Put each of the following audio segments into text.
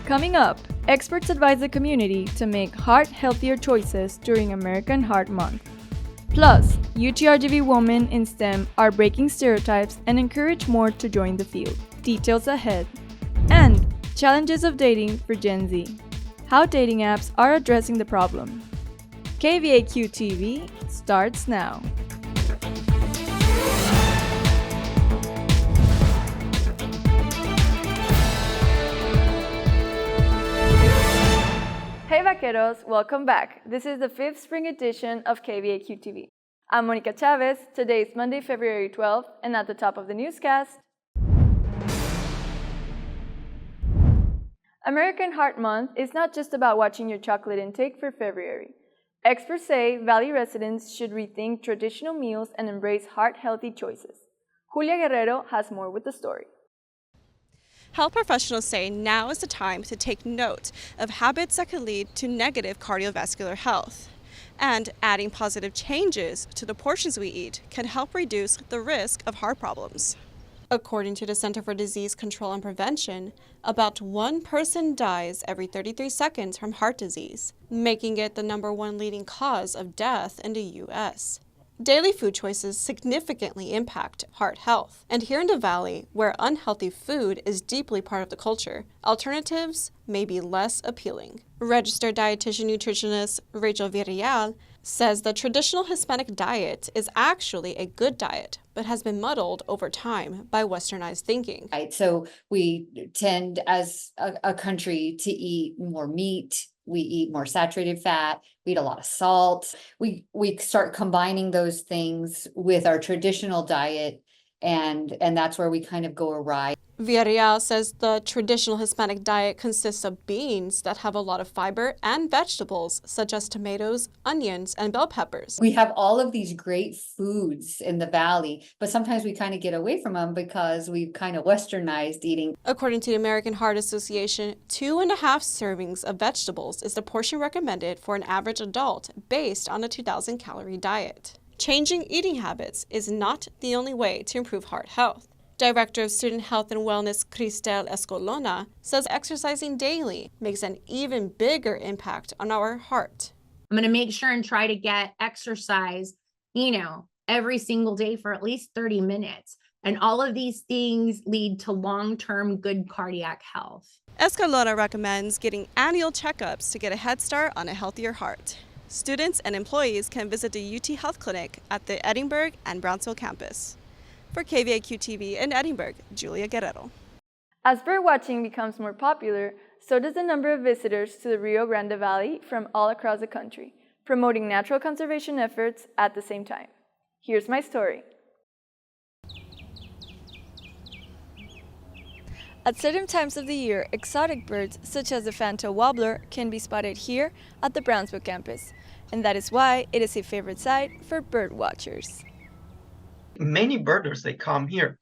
Coming up, experts advise the community to make heart-healthier choices during American Heart Month. Plus, UTRGV Women in STEM are breaking stereotypes and encourage more to join the field. Details ahead. And challenges of dating for Gen Z. How dating apps are addressing the problem. KVAQ-TV starts now. Hey vaqueros, welcome back. This is the 5th spring edition of KVAQ-TV. I'm Monica Chavez. Today is Monday, February 12th, and at the top of the newscast, American Heart Month is not just about watching your chocolate intake for February. Experts say Valley residents should rethink traditional meals and embrace heart-healthy choices. Julia Guerrero has more with the story. Health professionals say now is the time to take note of habits that could lead to negative cardiovascular health. And adding positive changes to the portions we eat can help reduce the risk of heart problems. According to the Center for Disease Control and Prevention, about one person dies every 33 seconds from heart disease, making it the #1 leading cause of death in the U.S. Daily food choices significantly impact heart health. And here in the Valley, where unhealthy food is deeply part of the culture, alternatives may be less appealing. Registered dietitian nutritionist Rachel Villarreal says the traditional Hispanic diet is actually a good diet, but has been muddled over time by westernized thinking. Right, so we tend as a country to eat more meat. We eat more saturated fat, we eat a lot of salt. We start combining those things with our traditional diet, and that's where we kind of go awry. Villarreal says the traditional Hispanic diet consists of beans that have a lot of fiber and vegetables such as tomatoes, onions, and bell peppers. We have all of these great foods in the Valley, but sometimes we kind of get away from them because we've kind of westernized eating. According to the American Heart Association, 2.5 servings of vegetables is the portion recommended for an average adult based on a 2,000-calorie diet. Changing eating habits is not the only way to improve heart health. Director of Student Health and Wellness Cristel Escolona says exercising daily makes an even bigger impact on our heart. I'm going to make sure and try to get exercise, every single day for at least 30 minutes. And all of these things lead to long-term good cardiac health. Escolona recommends getting annual checkups to get a head start on a healthier heart. Students and employees can visit the UT Health Clinic at the Edinburgh and Brownsville campus. For KVAQ-TV in Edinburgh, Julia Guerrero. As birdwatching becomes more popular, so does the number of visitors to the Rio Grande Valley from all across the country, promoting natural conservation efforts at the same time. Here's my story. At certain times of the year, exotic birds such as the fantail warbler can be spotted here at the Brownsville campus, and that is why it is a favorite site for bird watchers. Many birders, they come here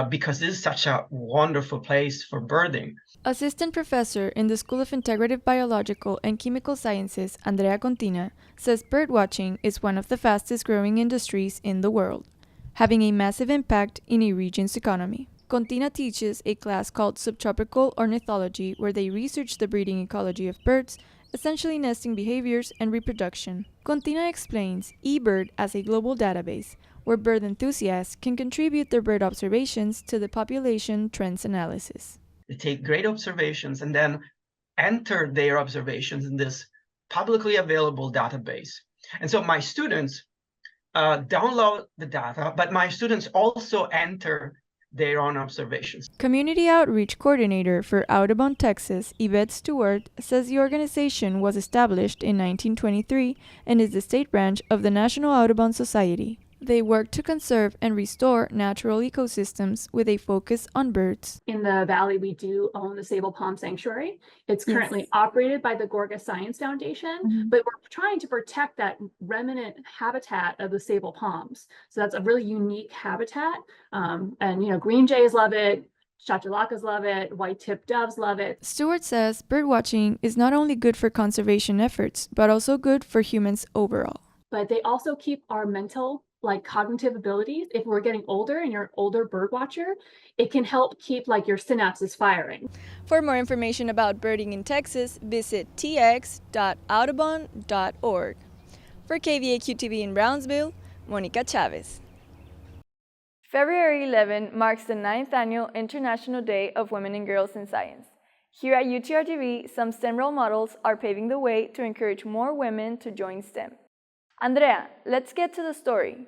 because this is such a wonderful place for birding. Assistant professor in the School of Integrative Biological and Chemical Sciences, Andrea Contina, says birdwatching is one of the fastest growing industries in the world, having a massive impact in a region's economy. Contina teaches a class called Subtropical Ornithology, where they research the breeding ecology of birds, essentially nesting behaviors and reproduction. Contina explains eBird as a global database, where bird enthusiasts can contribute their bird observations to the population trends analysis. They take great observations and then enter their observations in this publicly available database. And so my students download the data, but my students also enter their own observations. Community Outreach Coordinator for Audubon, Texas, Yvette Stewart, says the organization was established in 1923 and is the state branch of the National Audubon Society. They work to conserve and restore natural ecosystems with a focus on birds. In the Valley, we do own the Sable Palm Sanctuary. It's currently operated by the Gorgas Science Foundation, but we're trying to protect that remnant habitat of the sable palms. So that's a really unique habitat. Green jays love it. Chachalakas love it. White-tipped doves love it. Stewart says birdwatching is not only good for conservation efforts, but also good for humans overall. But they also keep our mental like cognitive abilities, if we're getting older and you're an older bird watcher, it can help keep like your synapses firing. For more information about birding in Texas, visit tx.audubon.org. For KVAQ-TV in Brownsville, Monica Chavez. February 11 marks the 9th annual International Day of Women and Girls in Science. Here at UTRGV, some STEM role models are paving the way to encourage more women to join STEM. Andrea, let's get to the story.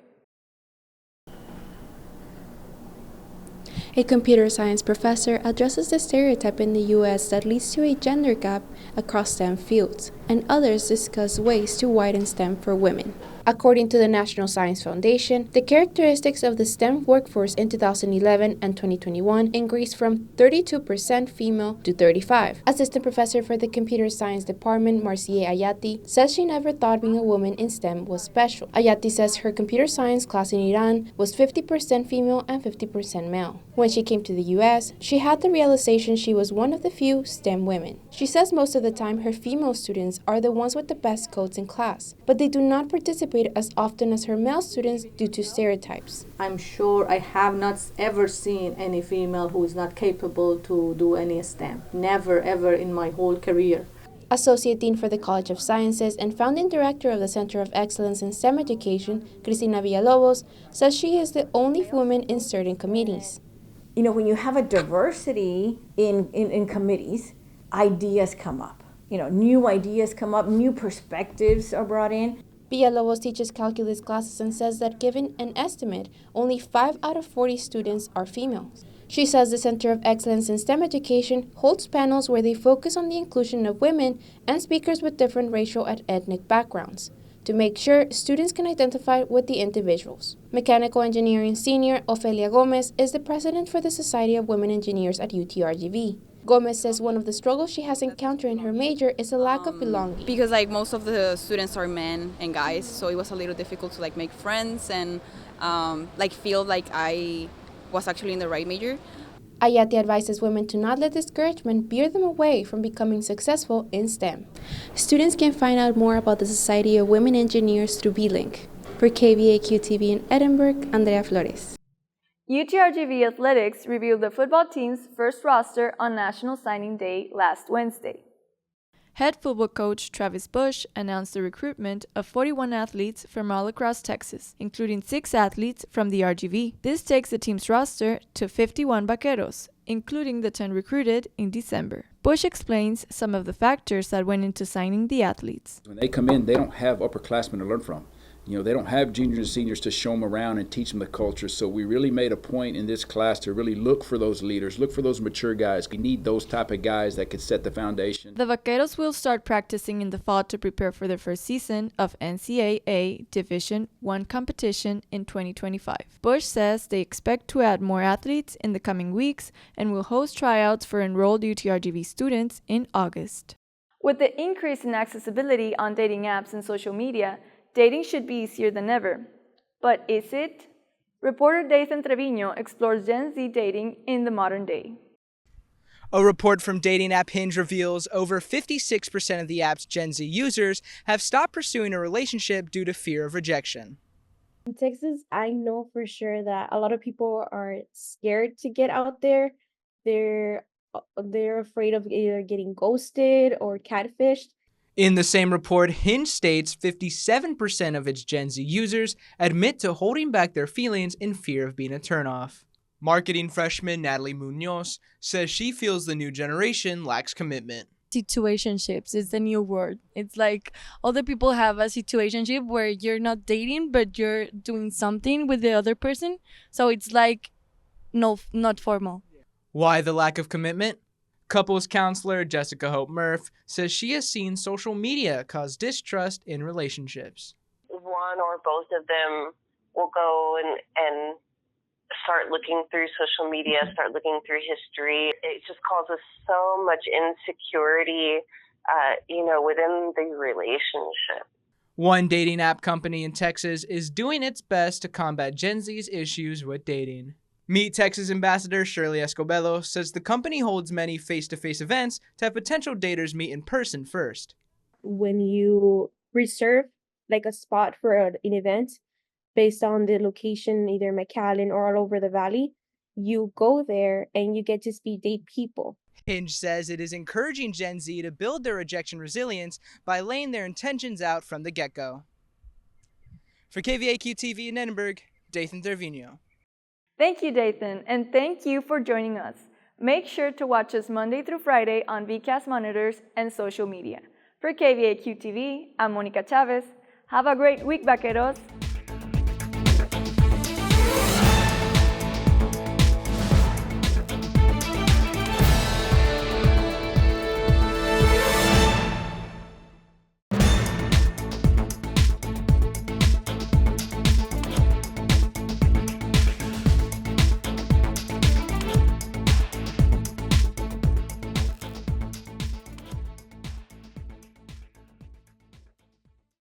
A computer science professor addresses the stereotype in the U.S. that leads to a gender gap across STEM fields, and others discuss ways to widen STEM for women. According to the National Science Foundation, the characteristics of the STEM workforce in 2011 and 2021 increased from 32% female to 35%. Assistant professor for the Computer Science Department, Marcia Ayati, says she never thought being a woman in STEM was special. Ayati says her computer science class in Iran was 50% female and 50% male. When she came to the U.S., she had the realization she was one of the few STEM women. She says most of the time her female students are the ones with the best codes in class, but they do not participate as often as her male students due to stereotypes. I'm sure I have not ever seen any female who is not capable to do any STEM. Never, ever in my whole career. Associate Dean for the College of Sciences and founding director of the Center of Excellence in STEM Education, Cristina Villalobos, says she is the only woman in certain committees. You know, when you have a diversity in committees, ideas come up. You know, new ideas come up, new perspectives are brought in. Villalobos teaches calculus classes and says that given an estimate, only 5 out of 40 students are female. She says the Center of Excellence in STEM Education holds panels where they focus on the inclusion of women and speakers with different racial and ethnic backgrounds to make sure students can identify with the individuals. Mechanical Engineering Senior Ofelia Gomez is the president for the Society of Women Engineers at UTRGV. Gomez says one of the struggles she has encountered in her major is a lack of belonging. Because most of the students are men and guys, so it was a little difficult to make friends and feel like I was actually in the right major. Ayati advises women to not let discouragement veer them away from becoming successful in STEM. Students can find out more about the Society of Women Engineers through B-Link. For KVAQ-TV in Edinburgh, Andrea Flores. UTRGV Athletics revealed the football team's first roster on National Signing Day last Wednesday. Head football coach Travis Bush announced the recruitment of 41 athletes from all across Texas, including 6 athletes from the RGV. This takes the team's roster to 51 vaqueros, including the 10 recruited in December. Bush explains some of the factors that went into signing the athletes. When they come in, they don't have upperclassmen to learn from. You know, they don't have juniors and seniors to show them around and teach them the culture. So we really made a point in this class to really look for those leaders, look for those mature guys. We need those type of guys that could set the foundation. The Vaqueros will start practicing in the fall to prepare for their first season of NCAA Division I competition in 2025. Bush says they expect to add more athletes in the coming weeks and will host tryouts for enrolled UTRGV students in August. With the increase in accessibility on dating apps and social media, dating should be easier than ever. But is it? Reporter Dathan Trevino explores Gen Z dating in the modern day. A report from dating app Hinge reveals over 56% of the app's Gen Z users have stopped pursuing a relationship due to fear of rejection. In Texas, I know for sure that a lot of people are scared to get out there. They're afraid of either getting ghosted or catfished. In the same report, Hinge states 57% of its Gen Z users admit to holding back their feelings in fear of being a turnoff. Marketing freshman Natalie Munoz says she feels the new generation lacks commitment. Situationships is the new word. It's like other people have a situationship where you're not dating, but you're doing something with the other person. So it's like not formal. Why the lack of commitment? Couples counselor Jessica Hope Murph says she has seen social media cause distrust in relationships. One or both of them will go and start looking through social media, start looking through history. It just causes so much insecurity, within the relationship. One dating app company in Texas is doing its best to combat Gen Z's issues with dating. Meet Texas Ambassador Shirley Escobedo says the company holds many face-to-face events to have potential daters meet in person first. When you reserve a spot for an event, based on the location, either McAllen or all over the valley. You go there and you get to speed date people. Hinge says it is encouraging Gen Z to build their rejection resilience by laying their intentions out from the get-go. For KVAQ-TV in Edinburgh, Dathan Dervino. Thank you, Dathan, and thank you for joining us. Make sure to watch us Monday through Friday on VCAST monitors and social media. For KVAQ-TV, I'm Monica Chavez. Have a great week, vaqueros!